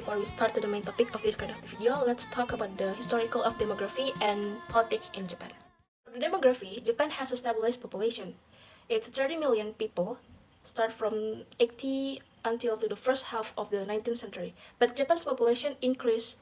before we start to the main topic of this kind of video, let's talk about the historical of demography and politics in Japan. For the demography, Japan has a stabilized population. It's 30 million people, start from 80 until to the first half of the 19th century. But Japan's population increased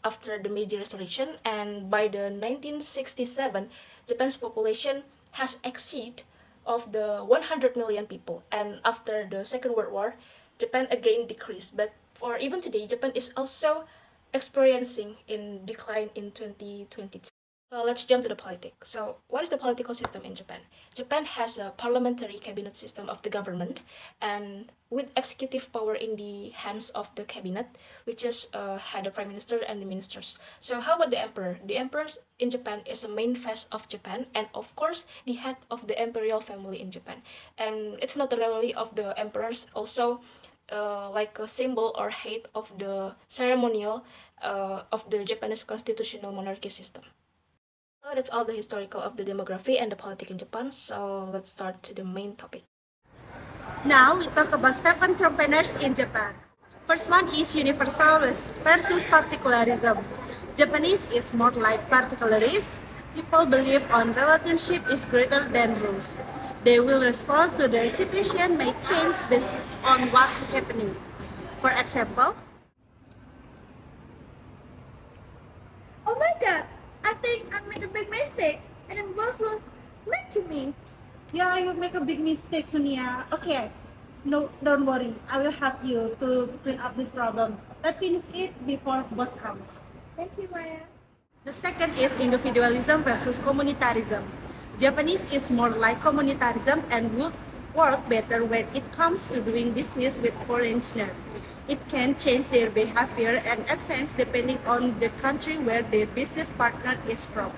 after the Meiji Restoration, and by the 1967, Japan's population has exceeded of the 100 million people. And after the Second World War, Japan again decreased. But for even today, Japan is also experiencing in decline in 2022. So let's jump to the politics. So what is the political system in Japan? Japan has a parliamentary cabinet system of the government, and with executive power in the hands of the cabinet, which is had a prime minister and the ministers. So how about the emperor? The emperor in Japan is a main face of Japan, and of course the head of the imperial family in Japan. And it's not really of the emperors, also like a symbol or head of the ceremonial of the Japanese constitutional monarchy system. So that's all the historical of the demography and the politics in Japan. So let's start to the main topic. Now we talk about 7 Trompanaars in Japan. First one is universalism versus particularism. Japanese is more like particularist. People believe on relationship is greater than rules. They will respond to the situation may change based on what's happening. For example, oh my god, I think I made a big mistake and the boss was mean to me. yeah, you make a big mistake, Sonia. Okay, no, don't worry. I will help you to clean up this problem. Let's finish it before boss comes. Thank you, Maya. The second is individualism versus communitarism. Japanese is more like communitarism and would work better when it comes to doing business with foreigners. It can change their behavior and advance depending on the country where their business partner is from.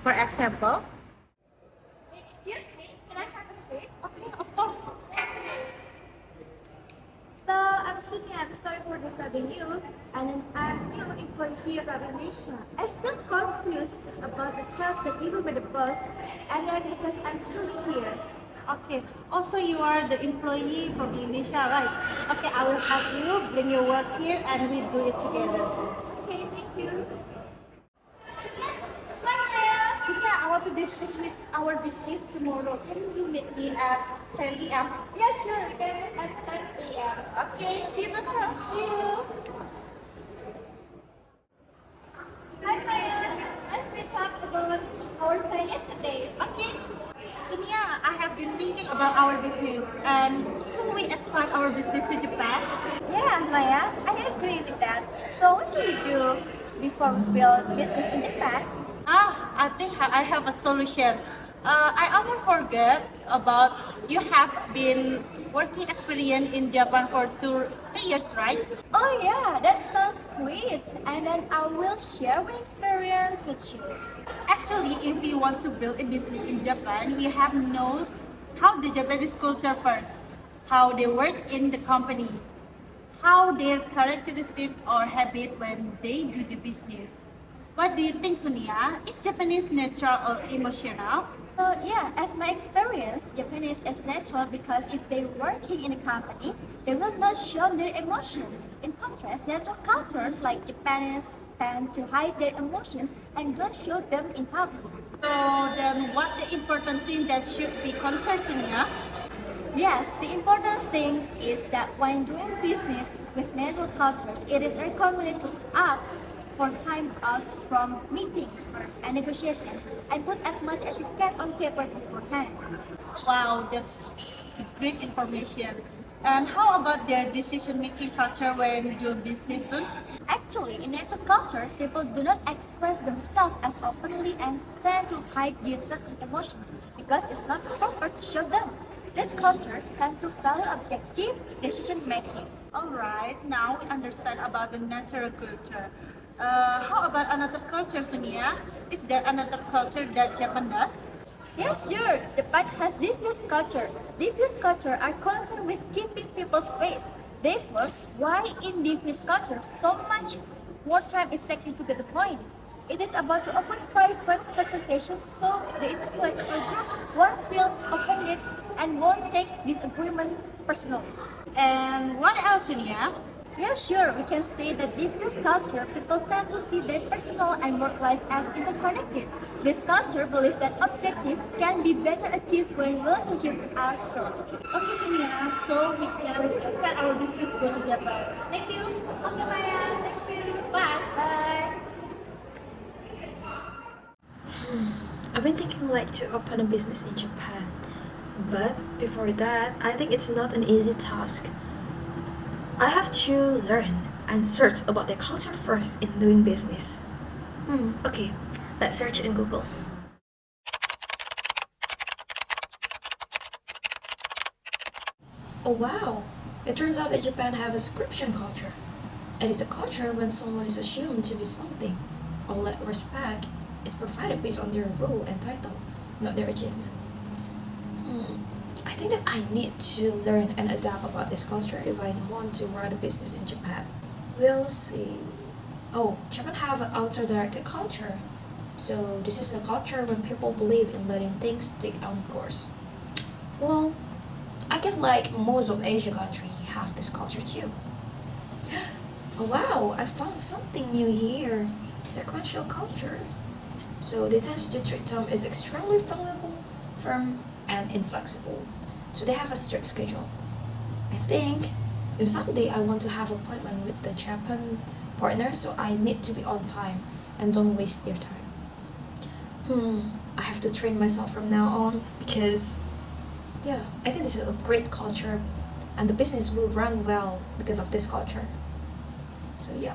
For example, Excuse me, can I have a seat? okay, of course. So, I'm Sonia, I'm sorry for disturbing you, and I'm new employee here at Indonesia. I'm still confused about the task that given by the boss, and then because I'm still here. Okay, also you are the employee from Indonesia, right? Okay, I will help you bring your work here and we do it together. Okay, thank you. Hi, Maya. Kita, I want to discuss with our business tomorrow. Can you meet me at 10 a.m.? Yeah, sure, we can meet at 10 a.m. Okay, see you tomorrow. See you. Hi, Maya. Let's talk about our plan yesterday. Okay. Sonia, I have been thinking about our business and could we expand our business to Japan? Yeah, Maya, I agree with that. So what should we do before we build business in Japan? I think I have a solution. I almost forget about you have been working experience in Japan for 2 years, right? Oh yeah, that sounds great. And then I will share my experience with you. Actually, if we want to build a business in Japan, we have to know how the Japanese culture first, how they work in the company, how their characteristic or habit when they do the business. What do you think, Sonia? Is Japanese natural or emotional? So yeah, as my experience, Japanese is natural because if they're working in a company, they will not show their emotions. In contrast, natural cultures like Japanese tend to hide their emotions and don't show them in public. So then what the important thing that should be considered, Sonia? Yes, the important thing is that when doing business with natural cultures, it is recommended to ask for time outs from meetings first and negotiations and put as much as you can on paper beforehand. Wow, that's great information. And how about their decision-making culture when doing business soon? Actually, in natural cultures, people do not express themselves as openly and tend to hide their certain emotions because it's not proper to show them. These cultures tend to value objective decision making. Alright, now we understand about the natural culture. How about another culture, Sonia? Is there another culture that Japan does? Yes, sure. Japan has diffuse culture. Diffuse culture are concerned with keeping people's face. Therefore, why in diffuse culture so much more time is taken to get the point? It is about to avoid private confrontation so the interpolator or groups won't feel offended and won't take disagreement personally. And what else, Sonia? Yeah, sure. We can say that diffuse culture, people tend to see their personal and work life as interconnected. This culture believes that objectives can be better achieved when relationships are strong. Okay, Sonia, so we can expand our business to go to Japan. Thank you. Okay, Maya. Thank you. Bye. Bye. I've been thinking like to open a business in Japan, but before that, I think it's not an easy task. I have to learn and search about their culture first in doing business. Okay, let's search in Google. Oh wow! It turns out that Japan have a subscription culture. And it's a culture when someone is assumed to be something. All that respect is provided based on their role and title, not their achievement. I think that I need to learn and adapt about this culture if I want to run a business in Japan. We'll see. Oh, Japan have an auto-directed culture. So this is the culture when people believe in letting things take on course. Well, I guess like most of Asia countries have this culture too. Oh wow, I found something new here. Sequential culture. So they tend to treat time as extremely valuable, firm, and inflexible. So they have a strict schedule. I think if someday I want to have an appointment with the Japan partner, so I need to be on time and don't waste their time. I have to train myself from now on because yeah, I think this is a great culture and the business will run well because of this culture. So yeah.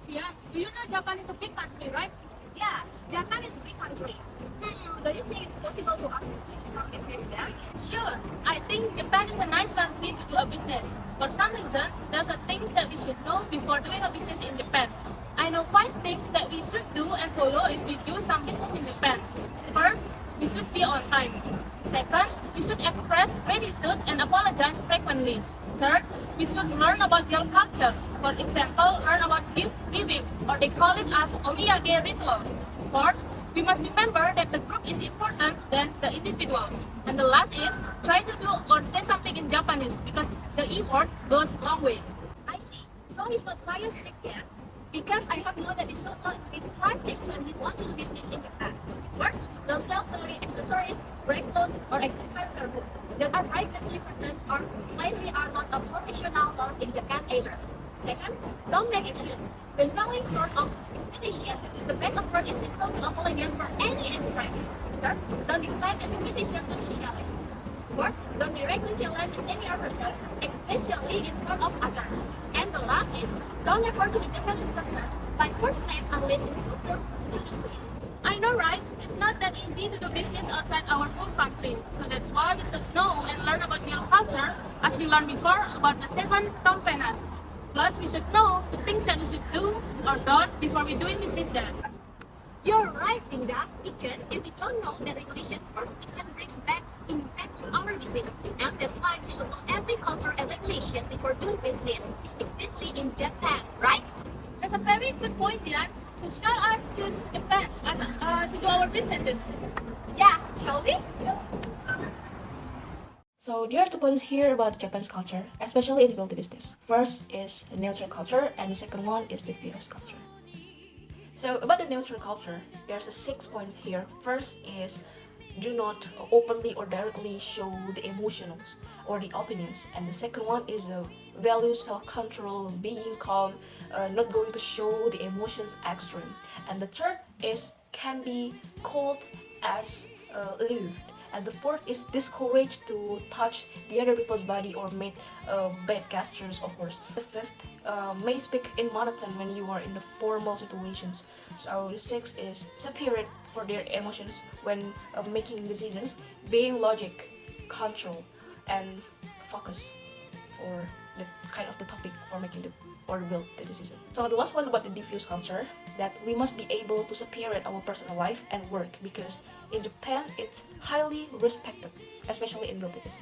Yeah, do you know Japan is a big country, right? Yeah, Japan is a big country. Don't you think it's possible to us to do some business there? Sure, I think Japan is a nice country to do a business. For some reason, there's a things that we should know before doing a business in Japan. I know 5 things that we should do and follow if we do some business in Japan. First, we should be on time. Second, we should express gratitude and apologize frequently. Third, we should learn about their culture. For example, learn about gift giving, or they call it as omiyage rituals. Fourth, we must remember that the group is important than the individuals. And the last is, try to do or say something in Japanese because the E word goes long way. I see. So it's not fire strict yet. Because I have known that we should know these 5 things when we want to do business in Japan. First, don't sell jewelry, accessories, brake clothes, or exercise food that are ridiculously written or likely are not a professional norm in Japan either. Second, don't make excuses. When following sort of expectation, the best approach is simple to apologize for any express. Third, don't expect an invitation to socialize. Fourth, don't directly challenge the senior person, especially in front of others. And the last is, don't refer to a Japanese person by first name unless instructed to do so. I know, right? It's not that easy to do business outside our home country. So that's why we should know and learn about their culture, as we learned before about the 7 Trompanaars. Plus, we should know the things that we should do or don't before we doing business there. You're right, Linda, because if we don't know the regulation first, it can bring back impact to our business. And that's why we should know every culture and regulation before doing business, especially in Japan, right? That's a very good point, Dilan. So shall us choose Japan as to do our businesses? Yeah, shall we? So there are 2 points here about Japan's culture, especially in build business. First is the neutral culture, and the second one is the fierce culture. So about the neutral culture, there's a 6 points here. First is do not openly or directly show the emotions or the opinions, and the second one is value self-control, being calm, not going to show the emotions extreme, and the third is can be cold as lived, and the fourth is discouraged to touch the other people's body or make bad gestures, of course. The fifth may speak in monotone when you are in the formal situations. So the sixth is separate for their emotions when making decisions, being logic, control, and focus for the kind of the topic for making the or build the decision. So the last one about the diffuse culture, that we must be able to separate our personal life and work, because in Japan it's highly respected, especially in build business.